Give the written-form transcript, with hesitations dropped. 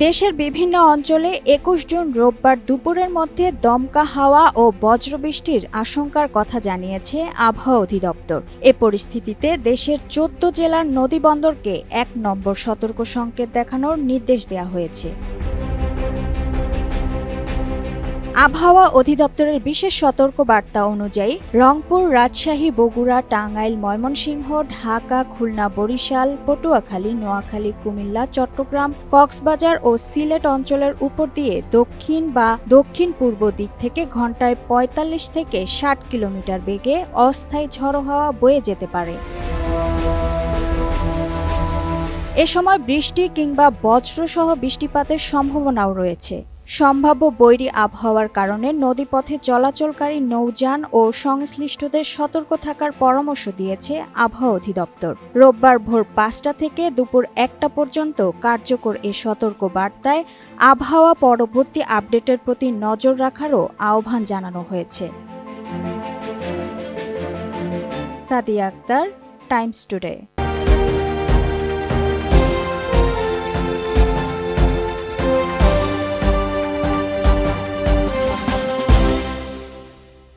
দেশের বিভিন্ন অঞ্চলে ২১ জুন রোববার দুপুরের মধ্যে দমকা হাওয়া ও বজ্রবৃষ্টির আশঙ্কার কথা জানিয়েছে আবহাওয়া অধিদপ্তর। এ পরিস্থিতিতে দেশের ১৪ জেলার নদীবন্দরকে ১ নম্বর সতর্ক সংকেত দেখানোর নির্দেশ দেওয়া হয়েছে। আবহাওয়া অধিদপ্তরের বিশেষ সতর্কবার্তা অনুযায়ী রংপুর, রাজশাহী, বগুড়া, টাঙ্গাইল, ময়মনসিংহ, ঢাকা, খুলনা, বরিশাল, পটুয়াখালী, নোয়াখালী, কুমিল্লা, চট্টগ্রাম, কক্সবাজার ও সিলেট অঞ্চলের উপর দিয়ে দক্ষিণ বা দক্ষিণ-পূর্ব দিক থেকে ঘন্টায় ৪৫ থেকে ৬০ কিলোমিটার বেগে অস্থায়ী ঝড়ো হাওয়া বয়ে যেতে পারে। এ সময় বৃষ্টি কিংবা বজ্রসহ বৃষ্টিপাতের সম্ভাবনাও রয়েছে। সম্ভাব্য বৈরী আবহাওয়ার কারণে নদীপথে চলাচলকারী নৌযান ও সংশ্লিষ্টদের সতর্ক থাকার পরামর্শ দিয়েছে আবহাওয়া অধিদপ্তর। রোববার ভোর ৫টা থেকে দুপুর ১টা পর্যন্ত কার্যকর এ সতর্ক বার্তায় আবহাওয়া পরবর্তী আপডেটের প্রতি নজর রাখারও আহ্বান জানানো হয়েছে। Sadia Akhtar, Times today.